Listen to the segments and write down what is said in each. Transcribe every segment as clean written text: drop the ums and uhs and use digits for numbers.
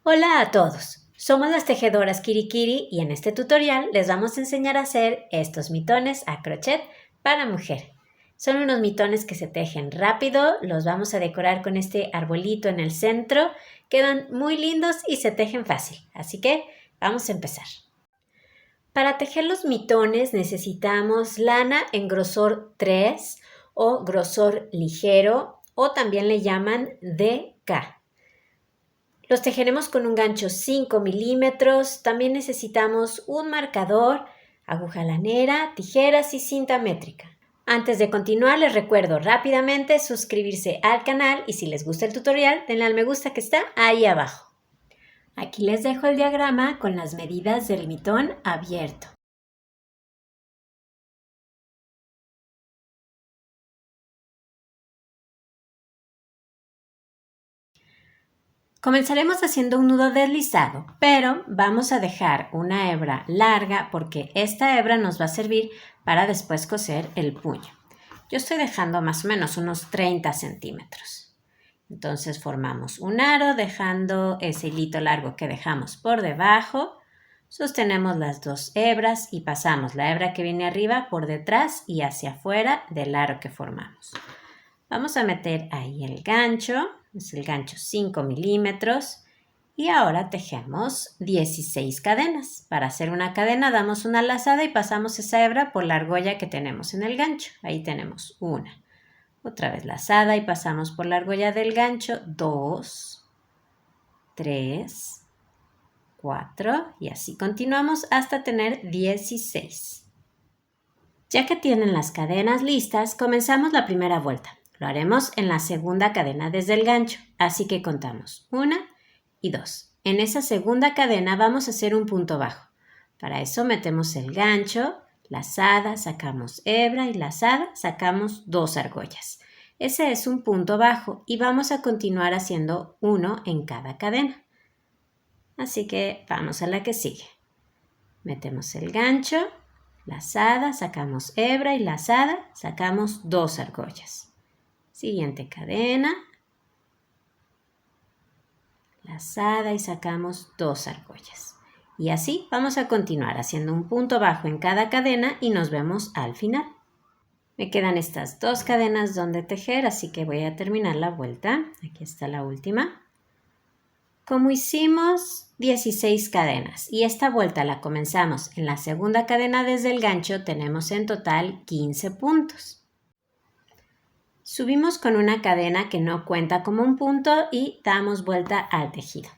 Hola a todos, somos las tejedoras Kirikiri y en este tutorial les vamos a enseñar a hacer estos mitones a crochet para mujer. Son unos mitones que se tejen rápido, los vamos a decorar con este arbolito en el centro, quedan muy lindos y se tejen fácil, así que vamos a empezar. Para tejer los mitones necesitamos lana en grosor 3 o grosor ligero o también le llaman DK. Los tejeremos con un gancho 5 milímetros. También necesitamos un marcador, aguja lanera, tijeras y cinta métrica. Antes de continuar, les recuerdo rápidamente suscribirse al canal y si les gusta el tutorial, denle al me gusta que está ahí abajo. Aquí les dejo el diagrama con las medidas del mitón abierto. Comenzaremos haciendo un nudo deslizado, pero vamos a dejar una hebra larga porque esta hebra nos va a servir para después coser el puño. Yo estoy dejando más o menos unos 30 centímetros. Entonces formamos un aro dejando ese hilito largo que dejamos por debajo. Sostenemos las dos hebras y pasamos la hebra que viene arriba por detrás y hacia afuera del aro que formamos. Vamos a meter ahí el gancho, es el gancho 5 milímetros y ahora tejemos 16 cadenas. Para hacer una cadena damos una lazada y pasamos esa hebra por la argolla que tenemos en el gancho. Ahí tenemos una. Otra vez lazada y pasamos por la argolla del gancho 2, 3, 4 y así continuamos hasta tener 16. Ya que tienen las cadenas listas, comenzamos la primera vuelta. Lo haremos en la segunda cadena desde el gancho, así que contamos 1 y 2. En esa segunda cadena vamos a hacer un punto bajo. Para eso metemos el gancho, lazada, sacamos hebra y lazada, sacamos 2 argollas. Ese es un punto bajo y vamos a continuar haciendo uno en cada cadena. Así que vamos a la que sigue. Metemos el gancho, lazada, sacamos hebra y lazada, sacamos 2 argollas. Siguiente cadena, lazada y sacamos 2 argollas. Y así vamos a continuar haciendo un punto bajo en cada cadena y nos vemos al final. Me quedan estas 2 cadenas donde tejer, así que voy a terminar la vuelta. Aquí está la última. Como hicimos 16 cadenas y esta vuelta la comenzamos en la segunda cadena desde el gancho, tenemos en total 15 puntos. Subimos con una cadena que no cuenta como un punto y damos vuelta al tejido.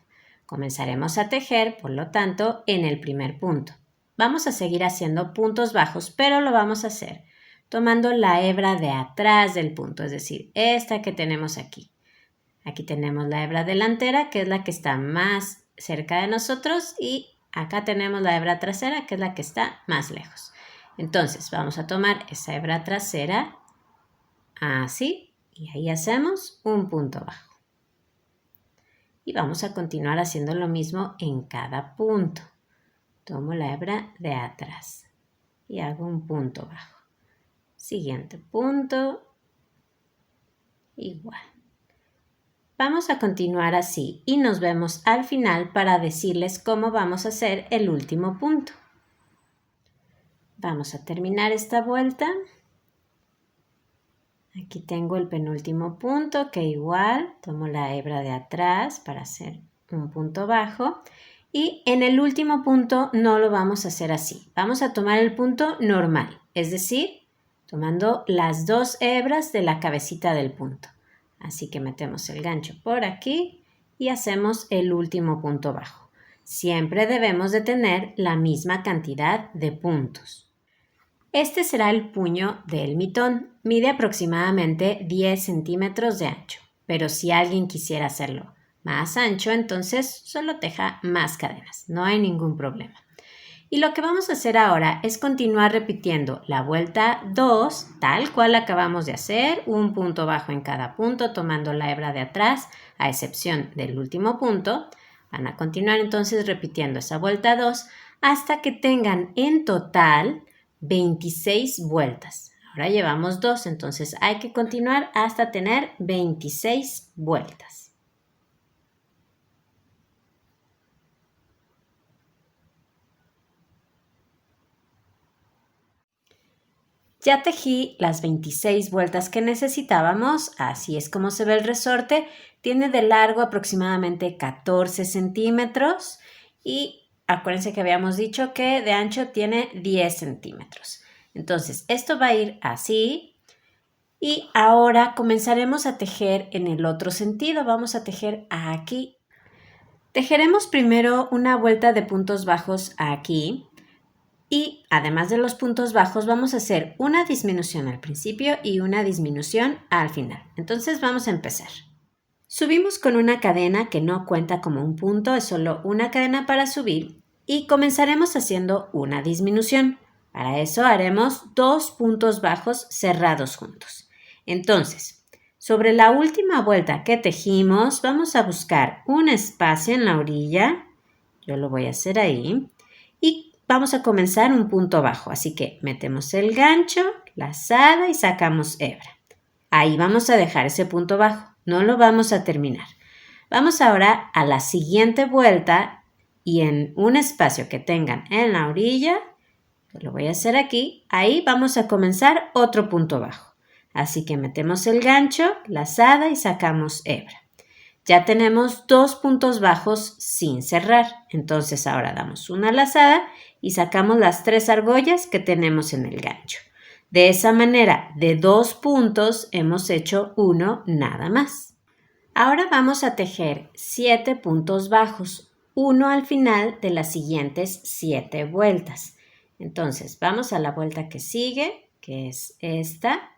Comenzaremos a tejer, por lo tanto, en el primer punto. Vamos a seguir haciendo puntos bajos, pero lo vamos a hacer tomando la hebra de atrás del punto, es decir, esta que tenemos aquí. Aquí tenemos la hebra delantera, que es la que está más cerca de nosotros, y acá tenemos la hebra trasera, que es la que está más lejos. Entonces, vamos a tomar esa hebra trasera, así, y ahí hacemos un punto bajo. Y vamos a continuar haciendo lo mismo en cada punto. Tomo la hebra de atrás y hago un punto bajo. Siguiente punto, igual. Vamos a continuar así y nos vemos al final para decirles cómo vamos a hacer el último punto. Vamos a terminar esta vuelta. Aquí tengo el penúltimo punto que igual tomo la hebra de atrás para hacer un punto bajo. Y en el último punto no lo vamos a hacer así. Vamos a tomar el punto normal, es decir, tomando las 2 hebras de la cabecita del punto. Así que metemos el gancho por aquí y hacemos el último punto bajo. Siempre debemos de tener la misma cantidad de puntos. Este será el puño del mitón. Mide aproximadamente 10 centímetros de ancho, pero si alguien quisiera hacerlo más ancho, entonces solo teja más cadenas, no hay ningún problema. Y lo que vamos a hacer ahora es continuar repitiendo la vuelta 2, tal cual acabamos de hacer, un punto bajo en cada punto, tomando la hebra de atrás, a excepción del último punto. Van a continuar entonces repitiendo esa vuelta 2 hasta que tengan en total 26 vueltas. Ahora llevamos 2, entonces hay que continuar hasta tener 26 vueltas. Ya tejí las 26 vueltas que necesitábamos, así es como se ve el resorte. Tiene de largo aproximadamente 14 centímetros y acuérdense que habíamos dicho que de ancho tiene 10 centímetros. Entonces, esto va a ir así y ahora comenzaremos a tejer en el otro sentido. Vamos a tejer aquí. Tejeremos primero una vuelta de puntos bajos aquí. Y además de los puntos bajos vamos a hacer una disminución al principio y una disminución al final. Entonces vamos a empezar. Subimos con una cadena que no cuenta como un punto, es solo una cadena para subir y comenzaremos haciendo una disminución. Para eso haremos 2 puntos bajos cerrados juntos. Entonces, sobre la última vuelta que tejimos vamos a buscar un espacio en la orilla. Yo lo voy a hacer ahí. Y vamos a comenzar un punto bajo, así que metemos el gancho, lazada y sacamos hebra. Ahí vamos a dejar ese punto bajo, no lo vamos a terminar. Vamos ahora a la siguiente vuelta y en un espacio que tengan en la orilla, yo lo voy a hacer aquí, ahí vamos a comenzar otro punto bajo. Así que metemos el gancho, lazada y sacamos hebra. Ya tenemos 2 puntos bajos sin cerrar, entonces ahora damos una lazada y sacamos las 3 argollas que tenemos en el gancho. De esa manera, de 2 puntos hemos hecho 1 nada más. Ahora vamos a tejer 7 puntos bajos, 1 al final de las siguientes 7 vueltas. Entonces, vamos a la vuelta que sigue, que es esta.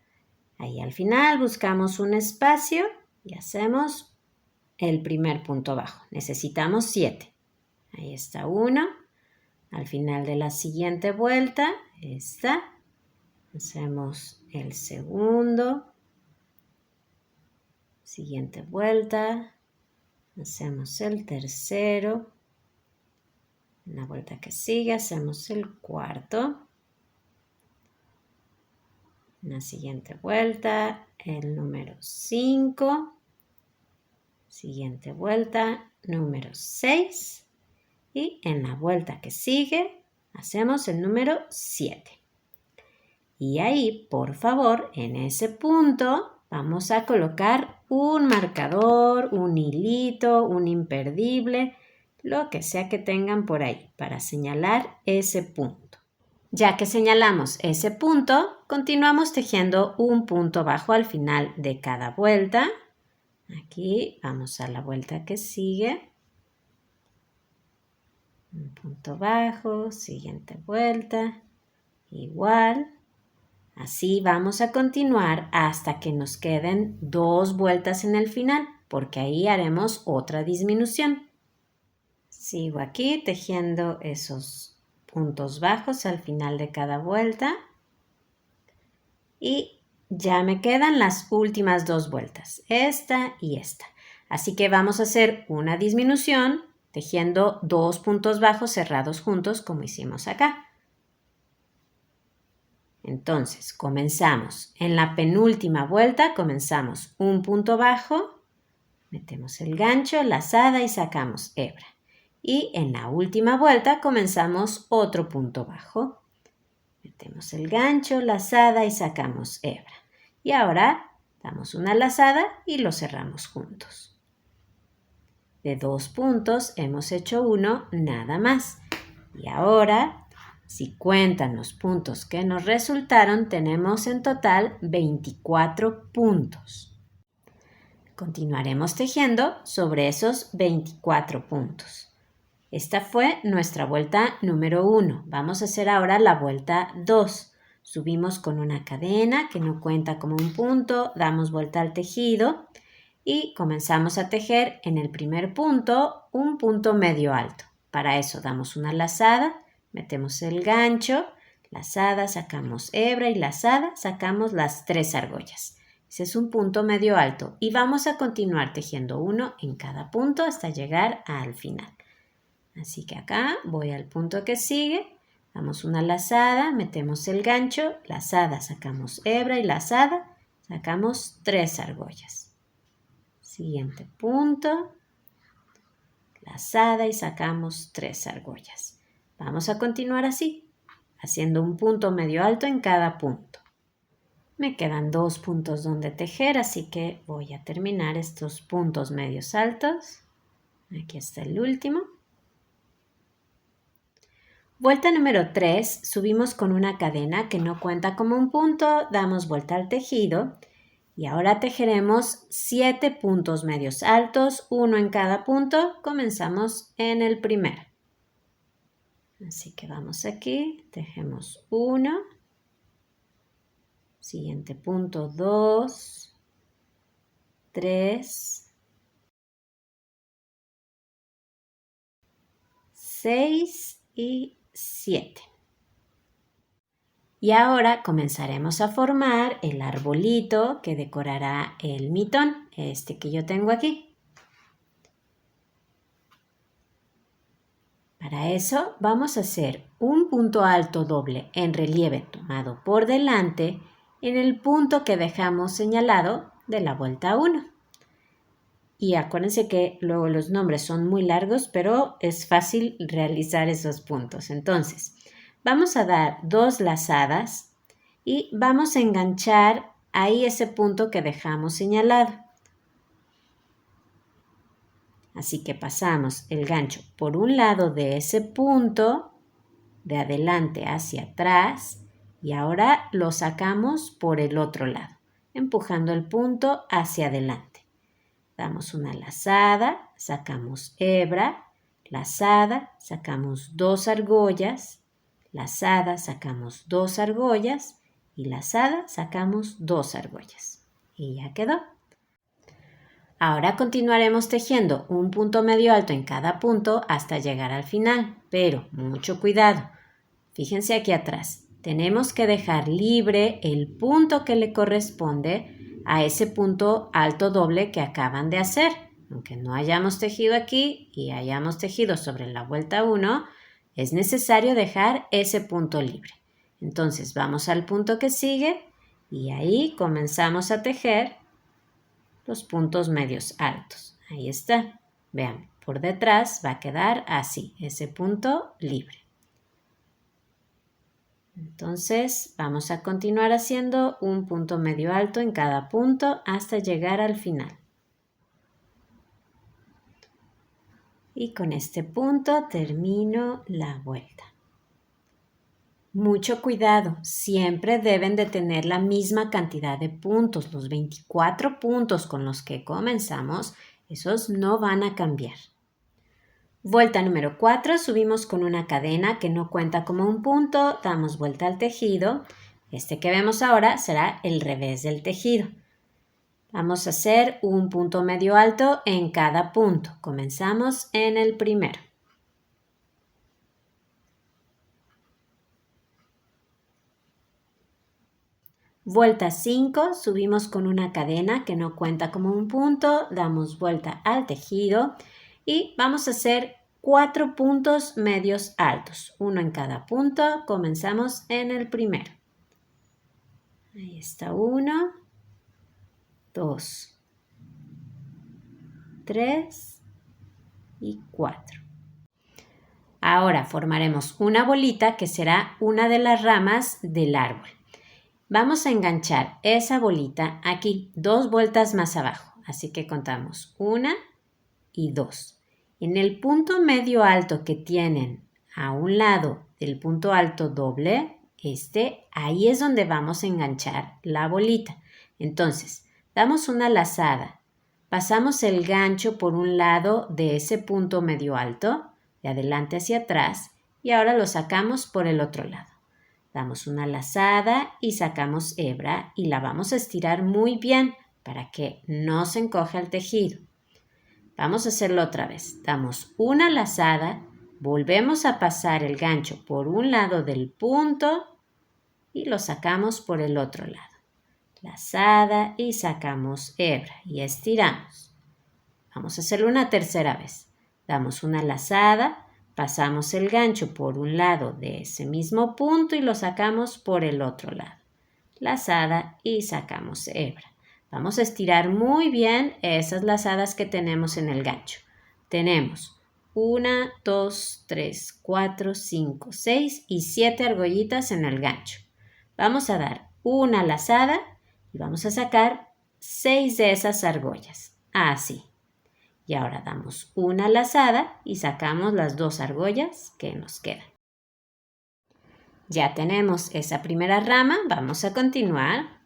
Ahí al final buscamos un espacio y hacemos el primer punto bajo. Necesitamos 7. Ahí está 1. Al final de la siguiente vuelta, esta, hacemos el segundo. Siguiente vuelta, hacemos el tercero. En la vuelta que sigue hacemos el cuarto. En la siguiente vuelta, el número 5. Siguiente vuelta, número 6. Y en la vuelta que sigue, hacemos el número 7. Y ahí, por favor, en ese punto, vamos a colocar un marcador, un hilito, un imperdible, lo que sea que tengan por ahí, para señalar ese punto. Ya que señalamos ese punto, continuamos tejiendo un punto bajo al final de cada vuelta. Aquí vamos a la vuelta que sigue. Un punto bajo, siguiente vuelta, igual. Así vamos a continuar hasta que nos queden 2 vueltas en el final, porque ahí haremos otra disminución. Sigo aquí tejiendo esos puntos bajos al final de cada vuelta. Y ya me quedan las últimas 2 vueltas, esta y esta. Así que vamos a hacer una disminución tejiendo 2 puntos bajos cerrados juntos como hicimos acá. Entonces, comenzamos. En la penúltima vuelta comenzamos un punto bajo, metemos el gancho, lazada y sacamos hebra. Y en la última vuelta comenzamos otro punto bajo. Metemos el gancho, lazada y sacamos hebra. Y ahora damos una lazada y lo cerramos juntos. De 2 puntos hemos hecho 1 nada más. Y ahora, si cuentan los puntos que nos resultaron, tenemos en total 24 puntos. Continuaremos tejiendo sobre esos 24 puntos. Esta fue nuestra vuelta número 1. Vamos a hacer ahora la vuelta 2. Subimos con una cadena que no cuenta como un punto, damos vuelta al tejido y comenzamos a tejer en el primer punto un punto medio alto. Para eso damos una lazada, metemos el gancho, lazada, sacamos hebra y lazada, sacamos las 3 argollas. Ese es un punto medio alto y vamos a continuar tejiendo uno en cada punto hasta llegar al final. Así que acá voy al punto que sigue, damos una lazada, metemos el gancho, lazada, sacamos hebra y lazada, sacamos 3 argollas. Siguiente punto, lazada y sacamos 3 argollas. Vamos a continuar así, haciendo un punto medio alto en cada punto. Me quedan 2 puntos donde tejer, así que voy a terminar estos puntos medios altos. Aquí está el último. Vuelta número 3, subimos con una cadena que no cuenta como un punto, damos vuelta al tejido y ahora tejeremos 7 puntos medios altos, uno en cada punto. Comenzamos en el primero. Así que vamos aquí, tejemos 1, siguiente punto 2, 3, 6 y 7. Y ahora comenzaremos a formar el arbolito que decorará el mitón, este que yo tengo aquí. Para eso vamos a hacer un punto alto doble en relieve tomado por delante en el punto que dejamos señalado de la vuelta 1. Y acuérdense que luego los nombres son muy largos, pero es fácil realizar esos puntos. Entonces, vamos a dar 2 lazadas y vamos a enganchar ahí ese punto que dejamos señalado. Así que pasamos el gancho por un lado de ese punto, de adelante hacia atrás, y ahora lo sacamos por el otro lado, empujando el punto hacia adelante. Damos una lazada, sacamos hebra, lazada, sacamos 2 argollas, lazada, sacamos 2 argollas y lazada, sacamos 2 argollas. Y ya quedó. Ahora continuaremos tejiendo un punto medio alto en cada punto hasta llegar al final, pero mucho cuidado. Fíjense aquí atrás, tenemos que dejar libre el punto que le corresponde a ese punto alto doble que acaban de hacer. Aunque no hayamos tejido aquí y hayamos tejido sobre la vuelta 1, es necesario dejar ese punto libre. Entonces vamos al punto que sigue y ahí comenzamos a tejer los puntos medios altos. Ahí está. Vean, por detrás va a quedar así, ese punto libre. Entonces vamos a continuar haciendo un punto medio alto en cada punto hasta llegar al final. Y con este punto termino la vuelta. Mucho cuidado, siempre deben de tener la misma cantidad de puntos. Los 24 puntos con los que comenzamos, esos no van a cambiar. Vuelta número 4, subimos con una cadena que no cuenta como un punto, damos vuelta al tejido. Este que vemos ahora será el revés del tejido. Vamos a hacer un punto medio alto en cada punto. Comenzamos en el primero. Vuelta 5, subimos con una cadena que no cuenta como un punto, damos vuelta al tejido y vamos a hacer 4 puntos medios altos, uno en cada punto. Comenzamos en el primero. Ahí está 1, 2, 3 y 4. Ahora formaremos una bolita que será una de las ramas del árbol. Vamos a enganchar esa bolita aquí 2 vueltas más abajo, así que contamos 1 y 2. En el punto medio alto que tienen a un lado del punto alto doble, ahí es donde vamos a enganchar la bolita. Entonces, damos una lazada, pasamos el gancho por un lado de ese punto medio alto, de adelante hacia atrás, y ahora lo sacamos por el otro lado. Damos una lazada y sacamos hebra y la vamos a estirar muy bien para que no se encoja el tejido. Vamos a hacerlo otra vez. Damos una lazada, volvemos a pasar el gancho por un lado del punto y lo sacamos por el otro lado. Lazada y sacamos hebra y estiramos. Vamos a hacerlo una tercera vez. Damos una lazada, pasamos el gancho por un lado de ese mismo punto y lo sacamos por el otro lado. Lazada y sacamos hebra. Vamos a estirar muy bien esas lazadas que tenemos en el gancho. Tenemos 1, 2, 3, 4, 5, 6 y 7 argollitas en el gancho. Vamos a dar una lazada y vamos a sacar 6 de esas argollas. Así. Y ahora damos una lazada y sacamos las 2 argollas que nos quedan. Ya tenemos esa primera rama, vamos a continuar.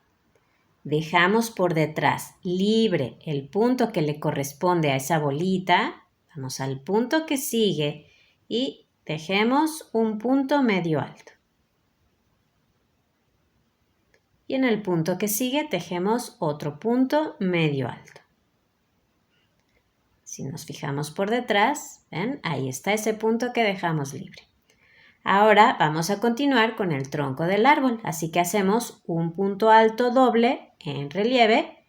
Dejamos por detrás libre el punto que le corresponde a esa bolita. Vamos al punto que sigue y tejemos un punto medio alto. Y en el punto que sigue tejemos otro punto medio alto. Si nos fijamos por detrás, ¿ven? Ahí está ese punto que dejamos libre. Ahora vamos a continuar con el tronco del árbol, así que hacemos un punto alto doble en relieve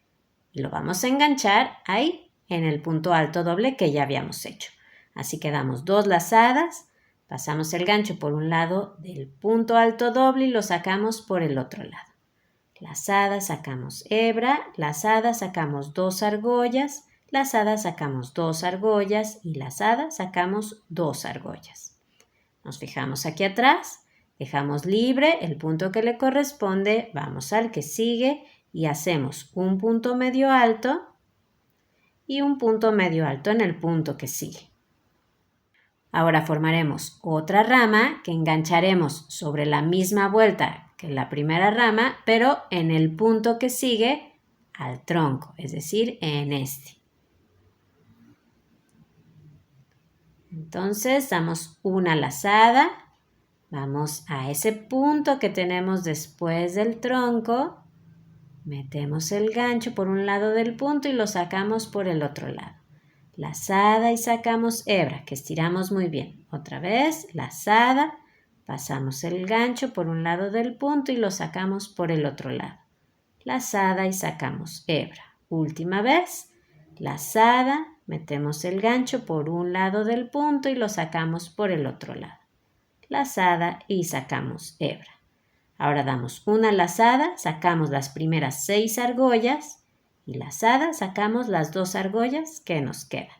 y lo vamos a enganchar ahí en el punto alto doble que ya habíamos hecho. Así que damos 2 lazadas, pasamos el gancho por un lado del punto alto doble y lo sacamos por el otro lado. Lazada, sacamos hebra, lazada, sacamos 2 argollas, lazada, sacamos 2 argollas y lazada, sacamos 2 argollas. Nos fijamos aquí atrás, dejamos libre el punto que le corresponde, vamos al que sigue y hacemos un punto medio alto y un punto medio alto en el punto que sigue. Ahora formaremos otra rama que engancharemos sobre la misma vuelta que la primera rama, pero en el punto que sigue al tronco, es decir, en este. Entonces damos una lazada, vamos a ese punto que tenemos después del tronco, metemos el gancho por un lado del punto y lo sacamos por el otro lado. Lazada y sacamos hebra, que estiramos muy bien. Otra vez, lazada, pasamos el gancho por un lado del punto y lo sacamos por el otro lado. Lazada y sacamos hebra. Última vez, lazada, metemos el gancho por un lado del punto y lo sacamos por el otro lado. Lazada y sacamos hebra. Ahora damos una lazada, sacamos las primeras 6 argollas y lazada, sacamos las 2 argollas que nos quedan.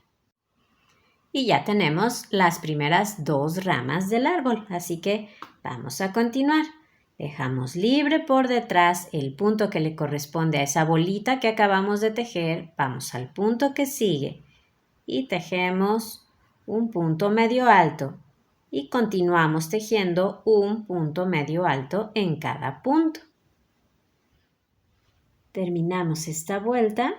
Y ya tenemos las primeras 2 ramas del árbol, así que vamos a continuar. Dejamos libre por detrás el punto que le corresponde a esa bolita que acabamos de tejer, vamos al punto que sigue y tejemos un punto medio alto y continuamos tejiendo un punto medio alto en cada punto. Terminamos esta vuelta.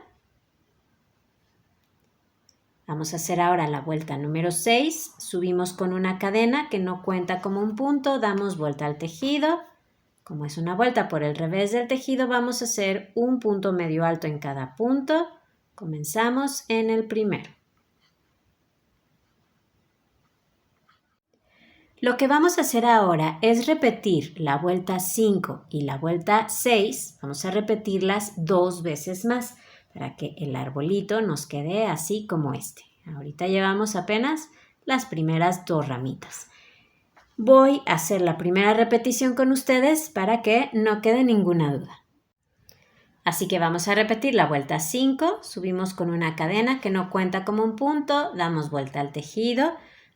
Vamos a hacer ahora la vuelta número 6. Subimos con una cadena que no cuenta como un punto, damos vuelta al tejido. Como es una vuelta por el revés del tejido, vamos a hacer un punto medio alto en cada punto. Comenzamos en el primero. Lo que vamos a hacer ahora es repetir la vuelta 5 y la vuelta 6. Vamos a repetirlas 2 veces más para que el arbolito nos quede así como este. Ahorita llevamos apenas las primeras 2 ramitas. Voy a hacer la primera repetición con ustedes para que no quede ninguna duda. Así que vamos a repetir la vuelta 5, subimos con una cadena que no cuenta como un punto, damos vuelta al tejido.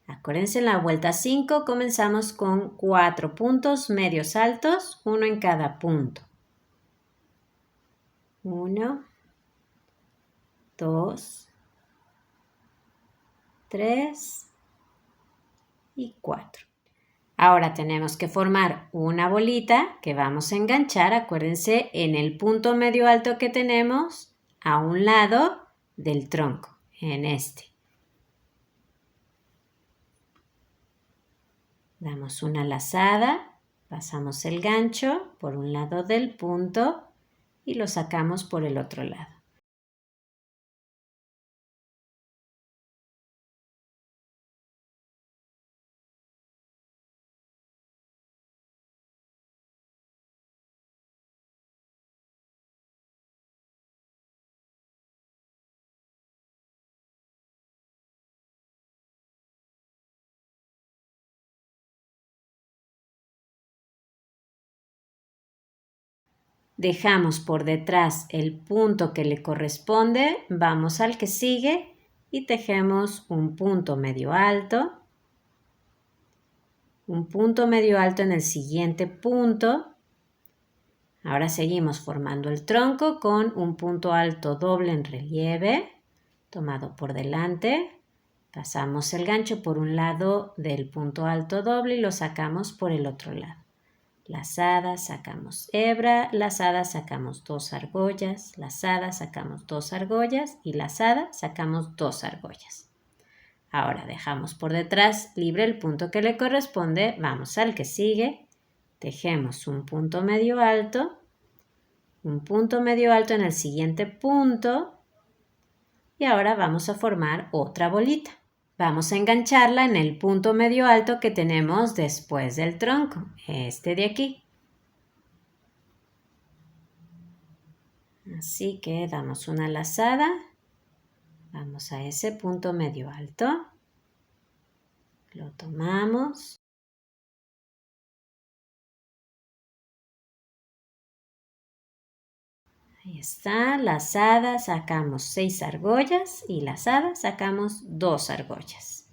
Acuérdense, en la vuelta 5 comenzamos con 4 puntos medios altos, uno en cada punto. 1, 2, 3 y 4. Ahora tenemos que formar una bolita que vamos a enganchar, acuérdense, en el punto medio alto que tenemos a un lado del tronco, en este. Damos una lazada, pasamos el gancho por un lado del punto y lo sacamos por el otro lado. Dejamos por detrás el punto que le corresponde, vamos al que sigue y tejemos un punto medio alto en el siguiente punto. Ahora seguimos formando el tronco con un punto alto doble en relieve, tomado por delante. Pasamos el gancho por un lado del punto alto doble y lo sacamos por el otro lado. Lazada, sacamos hebra, lazada, sacamos 2 argollas, lazada, sacamos 2 argollas y lazada, sacamos 2 argollas. Ahora dejamos por detrás libre el punto que le corresponde, vamos al que sigue, tejemos un punto medio alto en el siguiente punto y ahora vamos a formar otra bolita. Vamos a engancharla en el punto medio alto que tenemos después del tronco, este de aquí. Así que damos una lazada, vamos a ese punto medio alto, lo tomamos. Ahí está, lazada, sacamos 6 argollas y lazada, sacamos 2 argollas.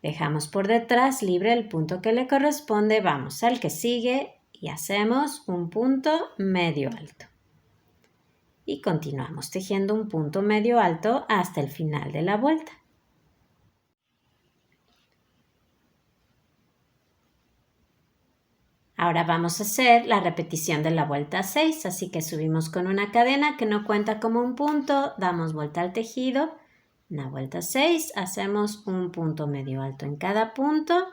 Dejamos por detrás libre el punto que le corresponde, vamos al que sigue y hacemos un punto medio alto. Y continuamos tejiendo un punto medio alto hasta el final de la vuelta. Ahora vamos a hacer la repetición de la vuelta 6, así que subimos con una cadena que no cuenta como un punto, damos vuelta al tejido, una vuelta 6, hacemos un punto medio alto en cada punto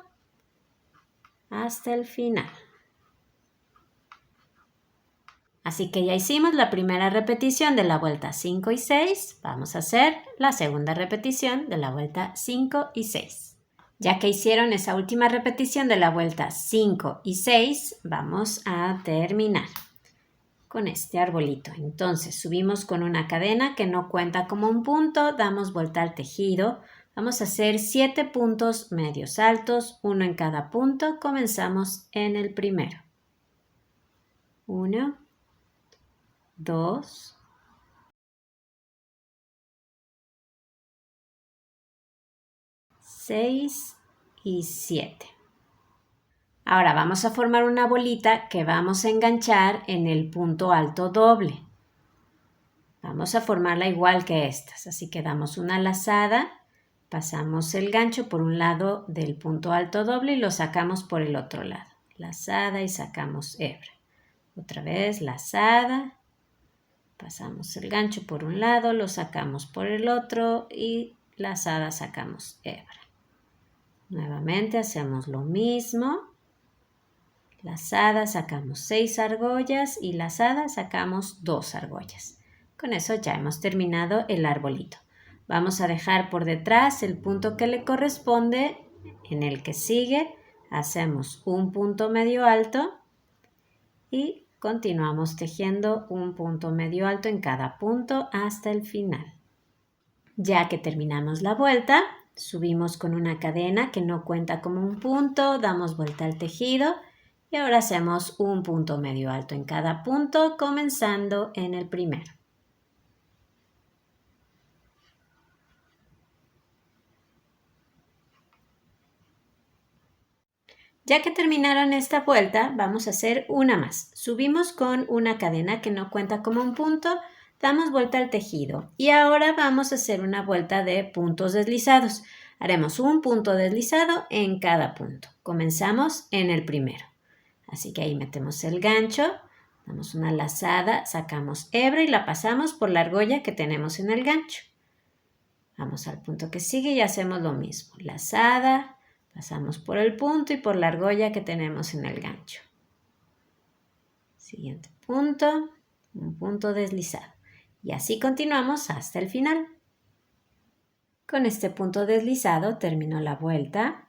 hasta el final. Así que ya hicimos la primera repetición de la vuelta 5 y 6, vamos a hacer la segunda repetición de la vuelta 5 y 6. Ya que hicieron esa última repetición de la vuelta 5 y 6, vamos a terminar con este arbolito. Entonces subimos con una cadena que no cuenta como un punto, damos vuelta al tejido. Vamos a hacer 7 puntos medios altos, uno en cada punto. Comenzamos en el primero. 1, 2, 6 y 7. Ahora vamos a formar una bolita que vamos a enganchar en el punto alto doble. Vamos a formarla igual que estas, así que damos una lazada, pasamos el gancho por un lado del punto alto doble y lo sacamos por el otro lado. Lazada y sacamos hebra. Otra vez lazada, pasamos el gancho por un lado, lo sacamos por el otro y lazada, sacamos hebra. Nuevamente hacemos lo mismo. Lazada, sacamos 6 argollas y lazada, sacamos 2 argollas. Con eso ya hemos terminado el arbolito. Vamos a dejar por detrás el punto que le corresponde. En el que sigue hacemos un punto medio alto y continuamos tejiendo un punto medio alto en cada punto hasta el final. Ya que terminamos la vuelta, subimos con una cadena que no cuenta como un punto, damos vuelta al tejido y ahora hacemos un punto medio alto en cada punto, comenzando en el primero. Ya que terminaron esta vuelta, vamos a hacer una más. Subimos con una cadena que no cuenta como un punto, damos vuelta al tejido y ahora vamos a hacer una vuelta de puntos deslizados. Haremos un punto deslizado en cada punto. Comenzamos en el primero. Así que ahí metemos el gancho, damos una lazada, sacamos hebra y la pasamos por la argolla que tenemos en el gancho. Vamos al punto que sigue y hacemos lo mismo. Lazada, pasamos por el punto y por la argolla que tenemos en el gancho. Siguiente punto, un punto deslizado. Y así continuamos hasta el final. Con este punto deslizado termino la vuelta.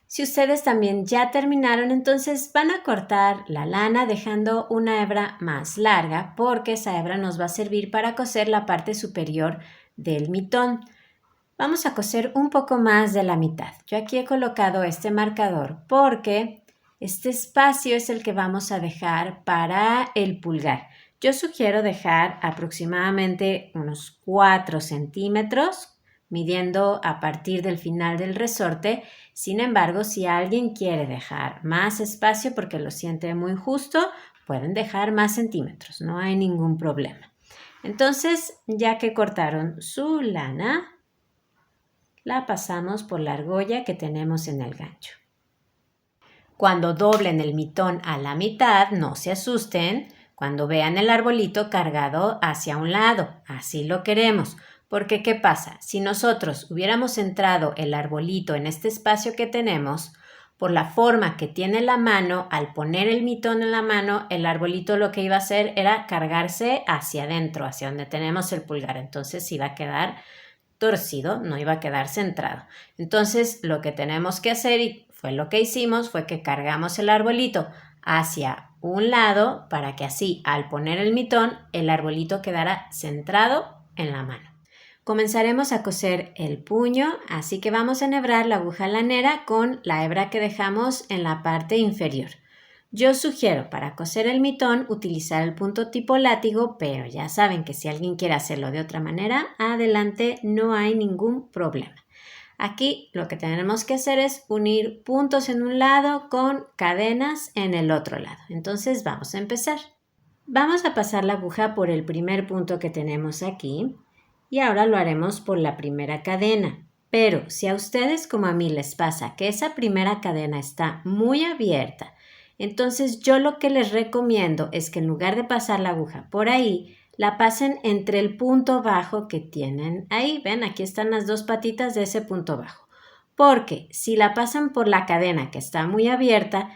Si ustedes también ya terminaron, entonces van a cortar la lana dejando una hebra más larga porque esa hebra nos va a servir para coser la parte superior del mitón. Vamos a coser un poco más de la mitad. Yo aquí he colocado este marcador porque este espacio es el que vamos a dejar para el pulgar. Yo sugiero dejar aproximadamente unos 4 centímetros, midiendo a partir del final del resorte, Sin embargo, si alguien quiere dejar más espacio porque lo siente muy justo, pueden dejar más centímetros, no hay ningún problema. Entonces, ya que cortaron su lana, la pasamos por la argolla que tenemos en el gancho. Cuando doblen el mitón a la mitad, no se asusten cuando vean el arbolito cargado hacia un lado. Así lo queremos. Porque, ¿qué pasa? Si nosotros hubiéramos centrado el arbolito en este espacio que tenemos, por la forma que tiene la mano, al poner el mitón en la mano, el arbolito lo que iba a hacer era cargarse hacia adentro, hacia donde tenemos el pulgar. Entonces iba a quedar torcido, no iba a quedar centrado. Entonces lo que tenemos que hacer, y fue lo que hicimos, fue que cargamos el arbolito hacia un lado para que así al poner el mitón el arbolito quedara centrado en la mano. Comenzaremos a coser el puño, así que vamos a enhebrar la aguja lanera con la hebra que dejamos en la parte inferior. Yo sugiero para coser el mitón utilizar el punto tipo látigo, pero ya saben que si alguien quiere hacerlo de otra manera, adelante, no hay ningún problema. Aquí lo que tenemos que hacer es unir puntos en un lado con cadenas en el otro lado. Entonces vamos a empezar. Vamos a pasar la aguja por el primer punto que tenemos aquí y ahora lo haremos por la primera cadena. Pero si a ustedes como a mí les pasa que esa primera cadena está muy abierta, entonces yo lo que les recomiendo es que en lugar de pasar la aguja por ahí, la pasen entre el punto bajo que tienen ahí. Ven, aquí están las dos patitas de ese punto bajo. Porque si la pasan por la cadena que está muy abierta,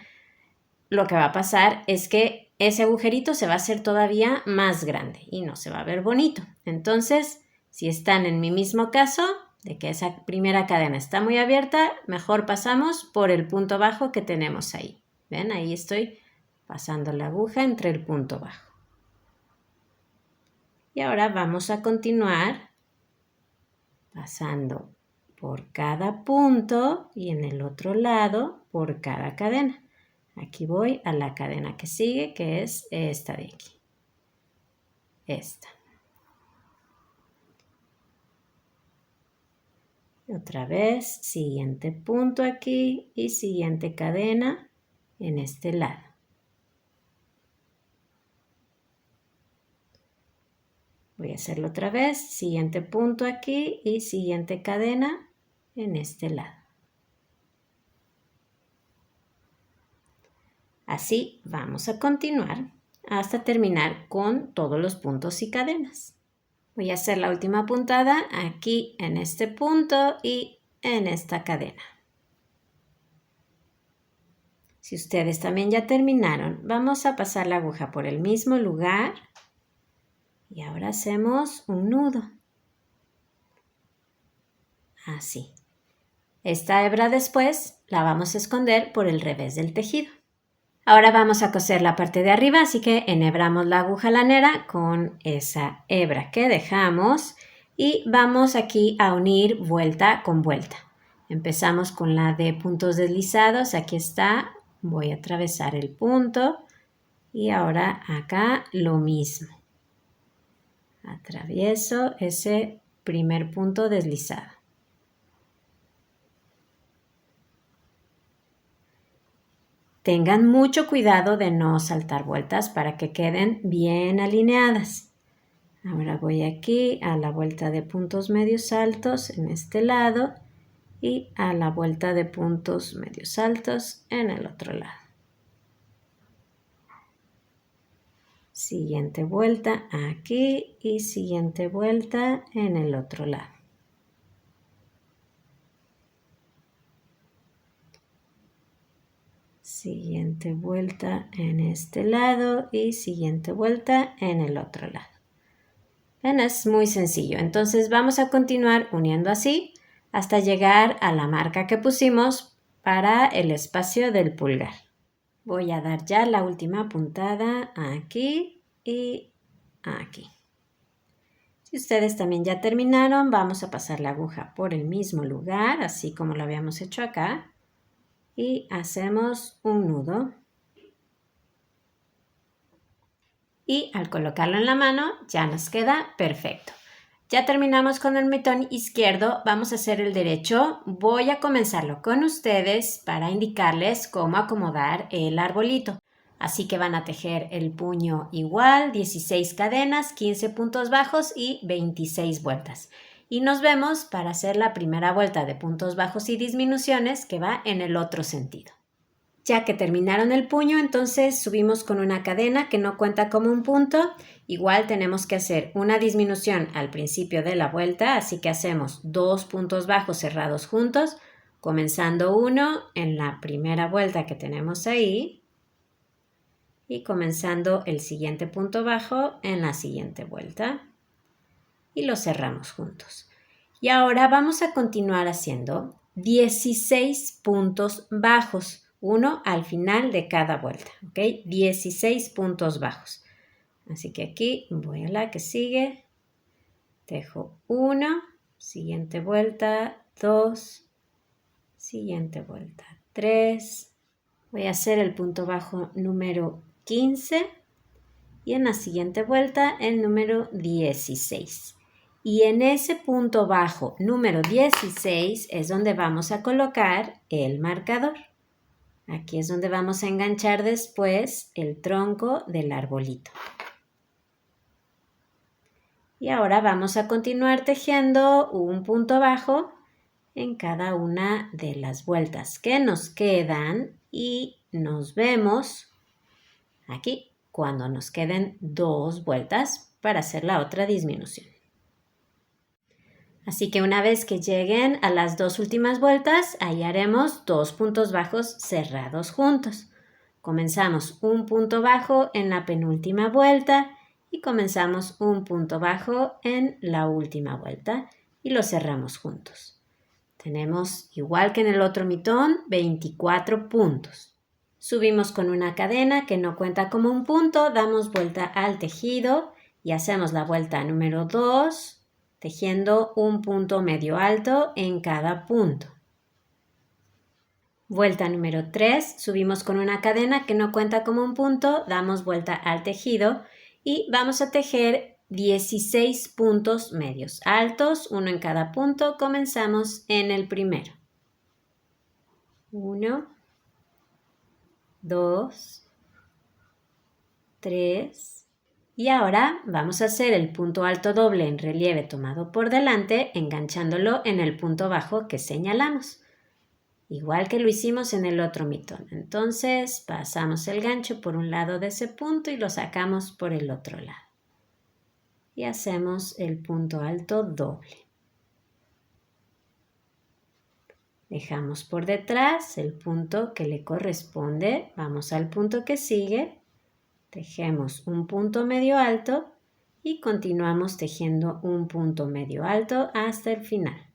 lo que va a pasar es que ese agujerito se va a hacer todavía más grande y no se va a ver bonito. Entonces, si están en mi mismo caso, de que esa primera cadena está muy abierta, mejor pasamos por el punto bajo que tenemos ahí. ¿Ven? Ahí estoy pasando la aguja entre el punto bajo. Y ahora vamos a continuar pasando por cada punto y en el otro lado por cada cadena. Aquí voy a la cadena que sigue, que es esta de aquí. Esta. Otra vez, siguiente punto aquí y siguiente cadena en este lado. Voy a hacerlo otra vez, siguiente punto aquí y siguiente cadena en este lado. Así vamos a continuar hasta terminar con todos los puntos y cadenas. Voy a hacer la última puntada aquí en este punto y en esta cadena. Si ustedes también ya terminaron, vamos a pasar la aguja por el mismo lugar y ahora hacemos un nudo. Así. Esta hebra después la vamos a esconder por el revés del tejido. Ahora vamos a coser la parte de arriba, así que enhebramos la aguja lanera con esa hebra que dejamos y vamos aquí a unir vuelta con vuelta. Empezamos con la de puntos deslizados, aquí está, voy a atravesar el punto y ahora acá lo mismo. Atravieso ese primer punto deslizado. Tengan mucho cuidado de no saltar vueltas para que queden bien alineadas. Ahora voy aquí a la vuelta de puntos medios altos en este lado y a la vuelta de puntos medios altos en el otro lado. Siguiente vuelta aquí y siguiente vuelta en el otro lado. Siguiente vuelta en este lado y siguiente vuelta en el otro lado. Ven, es muy sencillo. Entonces vamos a continuar uniendo así hasta llegar a la marca que pusimos para el espacio del pulgar. Voy a dar ya la última puntada aquí y aquí. Si ustedes también ya terminaron, vamos a pasar la aguja por el mismo lugar, así como lo habíamos hecho acá. Y hacemos un nudo. Y al colocarlo en la mano ya nos queda perfecto. Ya terminamos con el mitón izquierdo, vamos a hacer el derecho. Voy a comenzarlo con ustedes para indicarles cómo acomodar el arbolito. Así que van a tejer el puño igual, 16 cadenas, 15 puntos bajos y 26 vueltas. Y nos vemos para hacer la primera vuelta de puntos bajos y disminuciones que va en el otro sentido. Ya que terminaron el puño, entonces subimos con una cadena que no cuenta como un punto. Igual tenemos que hacer una disminución al principio de la vuelta, así que hacemos 2 puntos bajos cerrados juntos, comenzando uno en la primera vuelta que tenemos ahí y comenzando el siguiente punto bajo en la siguiente vuelta y lo cerramos juntos. Y ahora vamos a continuar haciendo 16 puntos bajos, uno al final de cada vuelta, ¿ok? 16 puntos bajos. Así que aquí voy a la que sigue, tejo 1, siguiente vuelta 2, siguiente vuelta 3, voy a hacer el punto bajo número 15 y en la siguiente vuelta el número 16. Y en ese punto bajo número 16 es donde vamos a colocar el marcador. Aquí es donde vamos a enganchar después el tronco del arbolito. Y ahora vamos a continuar tejiendo un punto bajo en cada una de las vueltas que nos quedan y nos vemos aquí cuando nos queden 2 vueltas para hacer la otra disminución. Así que una vez que lleguen a las 2 últimas vueltas, ahí haremos 2 puntos bajos cerrados juntos. Comenzamos un punto bajo en la penúltima vuelta y comenzamos un punto bajo en la última vuelta y lo cerramos juntos. Tenemos, igual que en el otro mitón, 24 puntos. Subimos con una cadena que no cuenta como un punto, damos vuelta al tejido y hacemos la vuelta número 2, tejiendo un punto medio alto en cada punto. Vuelta número 3, subimos con una cadena que no cuenta como un punto, damos vuelta al tejido y vamos a tejer 16 puntos medios altos, uno en cada punto. Comenzamos en el primero. 1, 2, 3. Y ahora vamos a hacer el punto alto doble en relieve tomado por delante, enganchándolo en el punto bajo que señalamos. Igual que lo hicimos en el otro mitón. Entonces pasamos el gancho por un lado de ese punto y lo sacamos por el otro lado. Y hacemos el punto alto doble. Dejamos por detrás el punto que le corresponde. Vamos al punto que sigue. Tejemos un punto medio alto y continuamos tejiendo un punto medio alto hasta el final.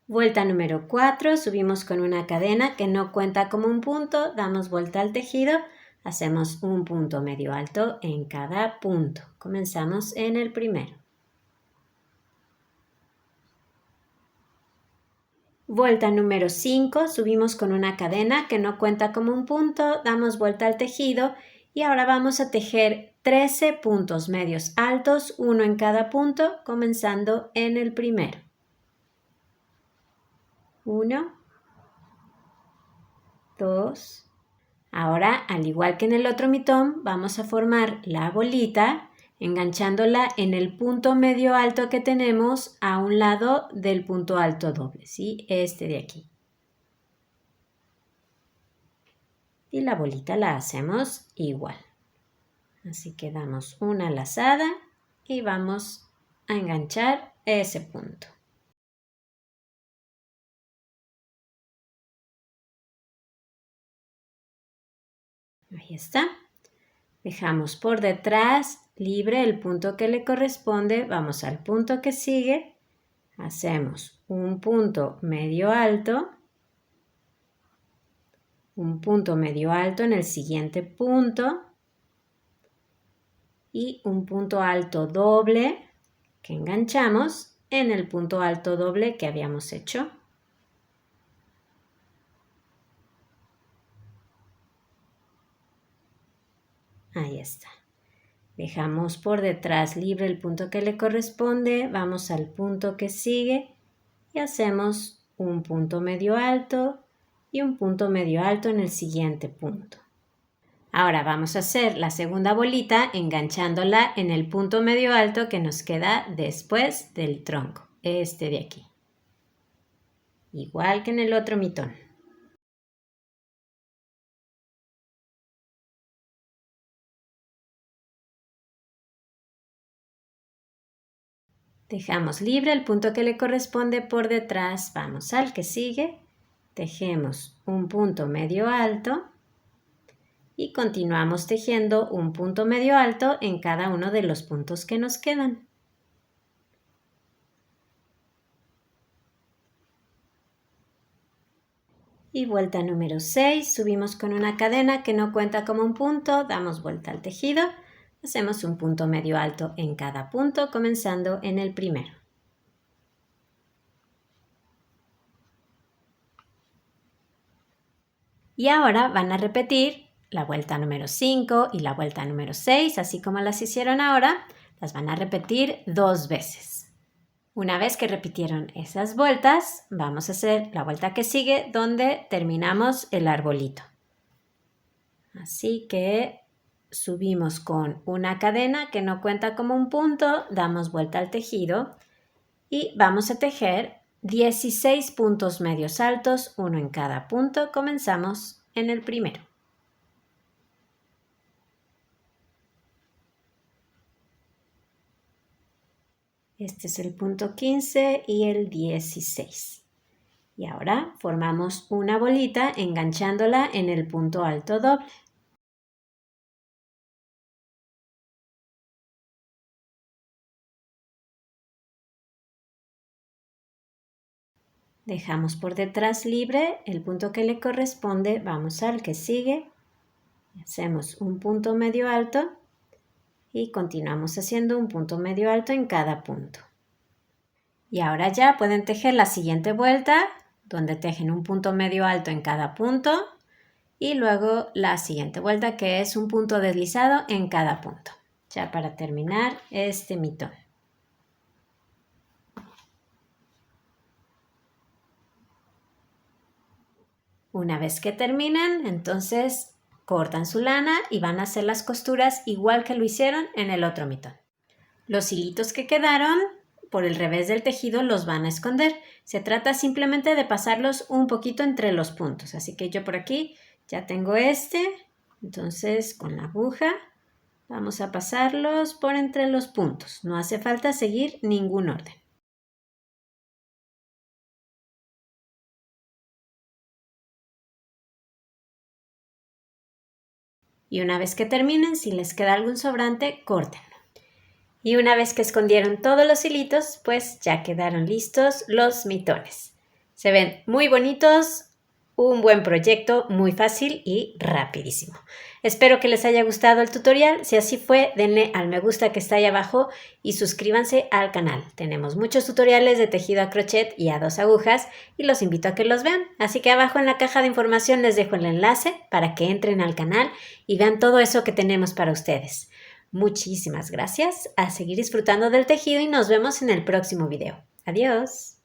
Vuelta número 4, subimos con una cadena que no cuenta como un punto, damos vuelta al tejido, hacemos un punto medio alto en cada punto. Comenzamos en el primero. Vuelta número 5, subimos con una cadena que no cuenta como un punto, damos vuelta al tejido y ahora vamos a tejer 13 puntos medios altos, uno en cada punto, comenzando en el primero. 1, 2. Ahora, al igual que en el otro mitón, vamos a formar la bolita enganchándola en el punto medio alto que tenemos a un lado del punto alto doble, ¿sí? Este de aquí. Y la bolita la hacemos igual. Así que damos una lazada y vamos a enganchar ese punto. Ahí está. Dejamos por detrás libre el punto que le corresponde. Vamos al punto que sigue. Hacemos un punto medio alto. Un punto medio alto en el siguiente punto. Y un punto alto doble que enganchamos en el punto alto doble que habíamos hecho. Ahí está. Dejamos por detrás libre el punto que le corresponde, vamos al punto que sigue y hacemos un punto medio alto y un punto medio alto en el siguiente punto. Ahora vamos a hacer la segunda bolita enganchándola en el punto medio alto que nos queda después del tronco, este de aquí. Igual que en el otro mitón. Dejamos libre el punto que le corresponde por detrás, vamos al que sigue, tejemos un punto medio alto y continuamos tejiendo un punto medio alto en cada uno de los puntos que nos quedan. Y vuelta número 6, subimos con una cadena que no cuenta como un punto, damos vuelta al tejido, hacemos un punto medio alto en cada punto, comenzando en el primero. Y ahora van a repetir la vuelta número 5 y la vuelta número 6, así como las hicieron ahora, las van a repetir 2 veces. Una vez que repitieron esas vueltas, vamos a hacer la vuelta que sigue donde terminamos el arbolito. Así que subimos con una cadena que no cuenta como un punto, damos vuelta al tejido y vamos a tejer 16 puntos medios altos, uno en cada punto. Comenzamos en el primero. Este es el punto 15 y el 16. Y ahora formamos una bolita enganchándola en el punto alto doble. Dejamos por detrás libre el punto que le corresponde, vamos al que sigue, hacemos un punto medio alto y continuamos haciendo un punto medio alto en cada punto. Y ahora ya pueden tejer la siguiente vuelta, donde tejen un punto medio alto en cada punto y luego la siguiente vuelta que es un punto deslizado en cada punto, ya para terminar este mitón. Una vez que terminen, entonces cortan su lana y van a hacer las costuras igual que lo hicieron en el otro mitón. Los hilitos que quedaron por el revés del tejido los van a esconder. Se trata simplemente de pasarlos un poquito entre los puntos. Así que yo por aquí ya tengo este. Entonces con la aguja vamos a pasarlos por entre los puntos. No hace falta seguir ningún orden. Y una vez que terminen, si les queda algún sobrante, córtenlo. Y una vez que escondieron todos los hilitos, pues ya quedaron listos los mitones. Se ven muy bonitos, un buen proyecto, muy fácil y rapidísimo. Espero que les haya gustado el tutorial. Si así fue, denle al me gusta que está ahí abajo y suscríbanse al canal. Tenemos muchos tutoriales de tejido a crochet y a 2 agujas y los invito a que los vean. Así que abajo en la caja de información les dejo el enlace para que entren al canal y vean todo eso que tenemos para ustedes. Muchísimas gracias, a seguir disfrutando del tejido y nos vemos en el próximo video. Adiós.